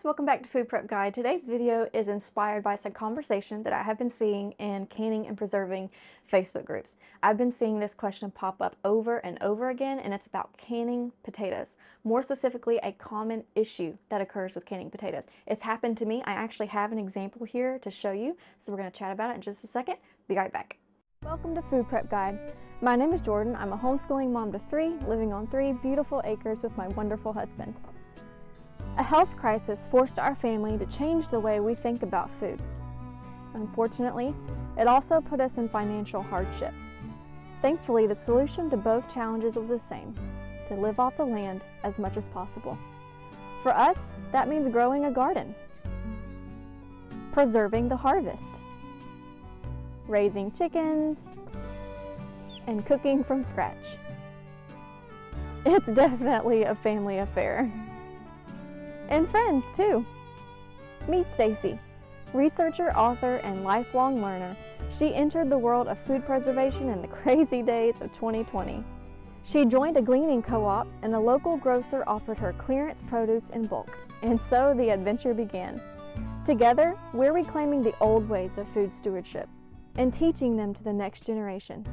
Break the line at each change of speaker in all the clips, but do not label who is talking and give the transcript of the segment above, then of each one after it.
guys, welcome back to Food Prep Guide. Today's video is inspired by some conversation that I have been seeing in canning and preserving Facebook groups. I've been seeing this question pop up over and over again, and it's about canning potatoes. More specifically, a common issue that occurs with canning potatoes. It's happened to me. I actually have an example here to show you, so we're going to chat about it in just a second. Be right back. Welcome to Food Prep Guide. My name is Jordan. I'm a homeschooling mom to 3, living on 3 beautiful acres with my wonderful husband. A health crisis forced our family to change the way we think about food. Unfortunately, it also put us in financial hardship. Thankfully, the solution to both challenges was the same: to live off the land as much as possible. For us, that means growing a garden, preserving the harvest, raising chickens, and cooking from scratch. It's definitely a family affair. And friends, too. Meet Stacy, researcher, author, and lifelong learner. She entered the world of food preservation in the crazy days of 2020. She joined a gleaning co-op, and a local grocer offered her clearance produce in bulk, and so the adventure began. Together, we're reclaiming the old ways of food stewardship and teaching them to the next generation.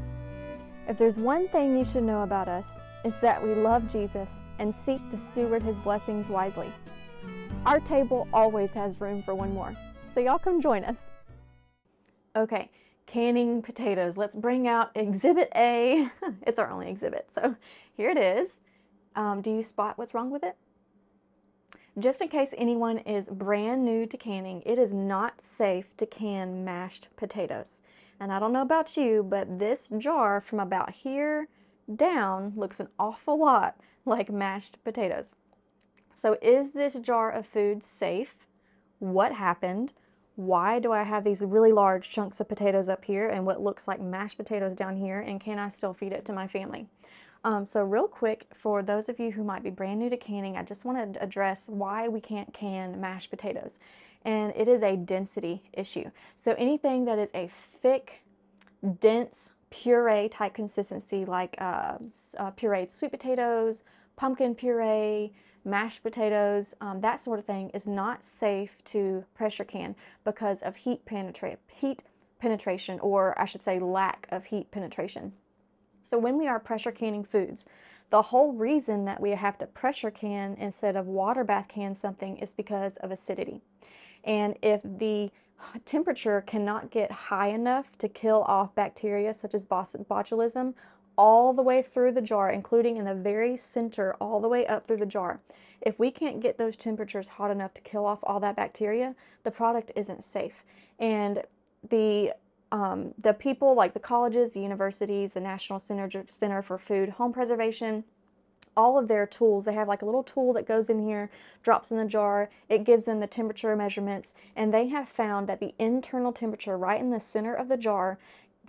If there's one thing you should know about us, it's that we love Jesus and seek to steward his blessings wisely. Our table always has room for one more, so y'all come join us. Okay, canning potatoes. Let's bring out Exhibit A. It's our only exhibit, so here it is. Do you spot what's wrong with it? Just in case anyone is brand new to canning, it is not safe to can mashed potatoes. And I don't know about you, but this jar from about here down looks an awful lot like mashed potatoes. So is this jar of food safe? What happened? Why do I have these really large chunks of potatoes up here and what looks like mashed potatoes down here, and can I still feed it to my family? So real quick, for those of you who might be brand new to canning, I just want to address why we can't can mashed potatoes. And it is a density issue. So anything that is a thick, dense, puree type consistency, like pureed sweet potatoes, pumpkin puree, mashed potatoes, that sort of thing, is not safe to pressure can because of heat penetration, or I should say lack of heat penetration. So when we are pressure canning foods, the whole reason that we have to pressure can instead of water bath can something is because of acidity. And if the temperature cannot get high enough to kill off bacteria such as botulism all the way through the jar, including in the very center all the way up through the jar, if we can't get those temperatures hot enough to kill off all that bacteria, the product isn't safe. And the people like the colleges, the universities, the National Center for Food Home Preservation, all of their tools, they have like a little tool that goes in here, drops in the jar, it gives them the temperature measurements, and they have found that the internal temperature right in the center of the jar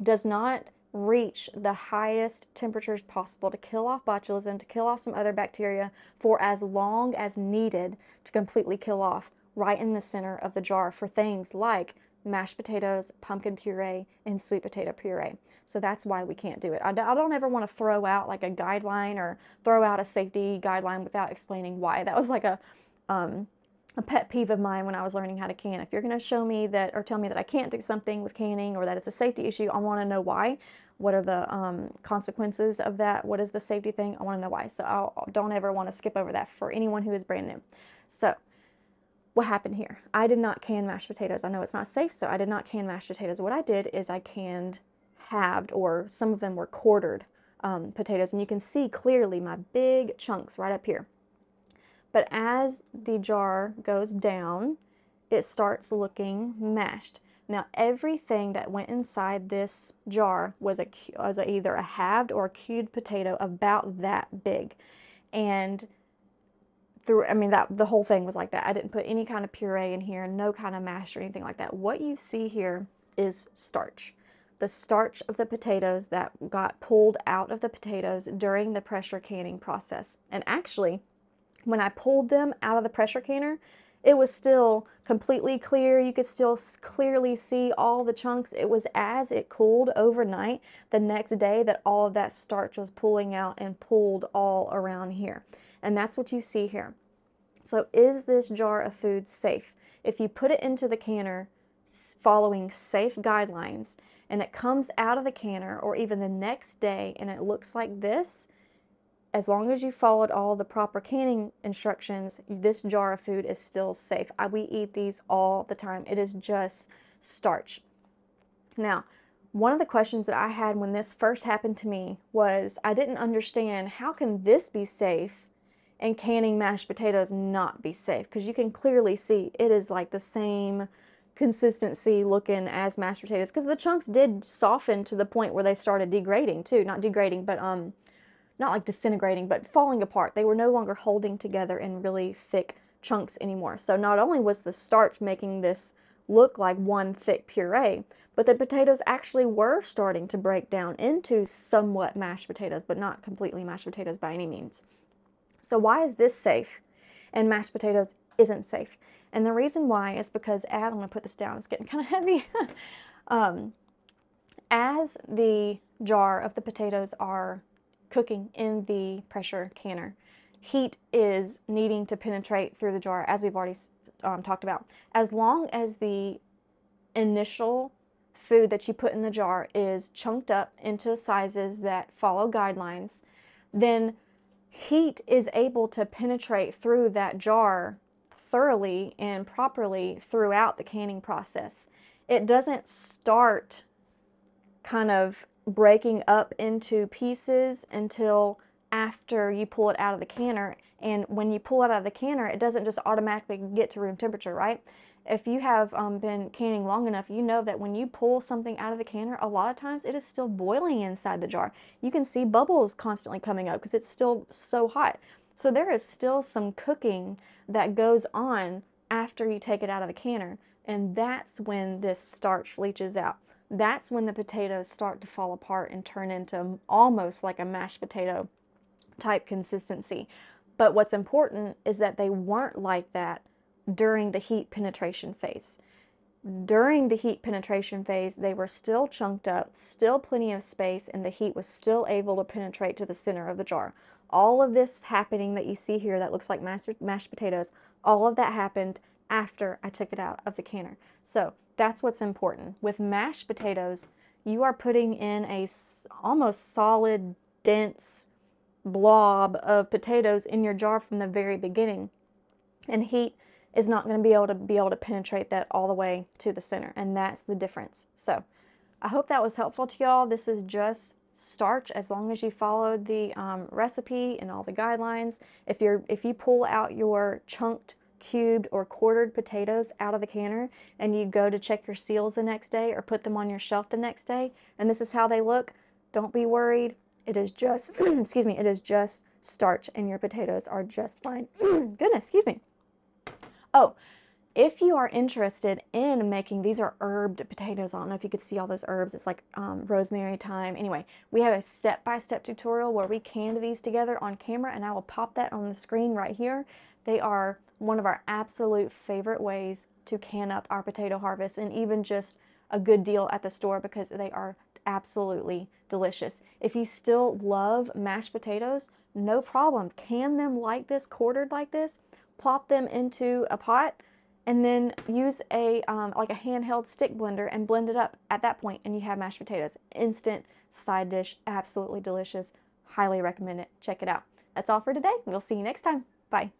does not reach the highest temperatures possible to kill off botulism, to kill off some other bacteria for as long as needed to completely kill off right in the center of the jar for things like mashed potatoes, pumpkin puree, and sweet potato puree. So that's why we can't do it. I don't ever want to throw out like a guideline or throw out a safety guideline without explaining why. That was like a pet peeve of mine when I was learning how to can. If you're going to show me that or tell me that I can't do something with canning or that it's a safety issue, I want to know why. What are the consequences of that? What is the safety thing? I want to know why. So I don't ever want to skip over that for anyone who is brand new. So what happened here? I did not can mashed potatoes. I know it's not safe, so I did not can mashed potatoes. What I did is I canned halved, or some of them were quartered potatoes, and you can see clearly my big chunks right up here. But as the jar goes down, it starts looking mashed. Now everything that went inside this jar was either a halved or a cubed potato about that big. And the whole thing was like that. I didn't put any kind of puree in here, no kind of mash or anything like that. What you see here is starch. The starch of the potatoes that got pulled out of the potatoes during the pressure canning process. And actually, when I pulled them out of the pressure canner, it was still completely clear. You could still clearly see all the chunks. It was as it cooled overnight the next day that all of that starch was pulling out and pulled all around here. And that's what you see here. So is this jar of food safe? If you put it into the canner following safe guidelines and it comes out of the canner or even the next day and it looks like this, as long as you followed all the proper canning instructions, this jar of food is still safe. We eat these all the time. It is just starch. Now, one of the questions that I had when this first happened to me was I didn't understand, how can this be safe and canning mashed potatoes not be safe? Because you can clearly see it is like the same consistency looking as mashed potatoes, because the chunks did soften to the point where they started degrading too. Not degrading, but not like disintegrating, but falling apart. They were no longer holding together in really thick chunks anymore. So not only was the starch making this look like one thick puree, but the potatoes actually were starting to break down into somewhat mashed potatoes, but not completely mashed potatoes by any means. So why is this safe and mashed potatoes isn't safe? And the reason why is because, I'm going to put this down, it's getting kind of heavy. As the jar of the potatoes are cooking in the pressure canner, heat is needing to penetrate through the jar, as we've already talked about. As long as the initial food that you put in the jar is chunked up into sizes that follow guidelines, then heat is able to penetrate through that jar thoroughly and properly throughout the canning process. It doesn't start kind of breaking up into pieces until after you pull it out of the canner. And when you pull it out of the canner, it doesn't just automatically get to room temperature, right? If you have been canning long enough, you know that when you pull something out of the canner, a lot of times it is still boiling inside the jar. You can see bubbles constantly coming up because it's still so hot. So there is still some cooking that goes on after you take it out of the canner, and that's when this starch leaches out. That's when the potatoes start to fall apart and turn into almost like a mashed potato type consistency. But what's important is that they weren't like that during the heat penetration phase. During the heat penetration phase, they were still chunked up, still plenty of space, and the heat was still able to penetrate to the center of the jar. All of this happening that you see here that looks like mashed potatoes, all of that happened after I took it out of the canner. So that's what's important. With mashed potatoes, you are putting in a almost solid, dense blob of potatoes in your jar from the very beginning, and heat is not going to be able to penetrate that all the way to the center, and that's the difference. So I hope that was helpful to y'all. This is just starch as long as you followed the recipe and all the guidelines. If you pull out your chunked, cubed, or quartered potatoes out of the canner and you go to check your seals the next day or put them on your shelf the next day, and this is how they look, don't be worried. It is just, excuse me, it is just starch, and your potatoes are just fine. Goodness, excuse me. Oh, if you are interested in making, these are herbed potatoes. I don't know if you could see all those herbs. It's like rosemary, thyme. Anyway, we have a step-by-step tutorial where we canned these together on camera, and I will pop that on the screen right here. They are one of our absolute favorite ways to can up our potato harvest, and even just a good deal at the store because they are absolutely delicious. If you still love mashed potatoes, no problem. Can them like this, quartered like this, plop them into a pot, and then use a like a handheld stick blender and blend it up at that point, and you have mashed potatoes. Instant side dish, absolutely delicious. Highly recommend it. Check it out. That's all for today. We'll see you next time. Bye.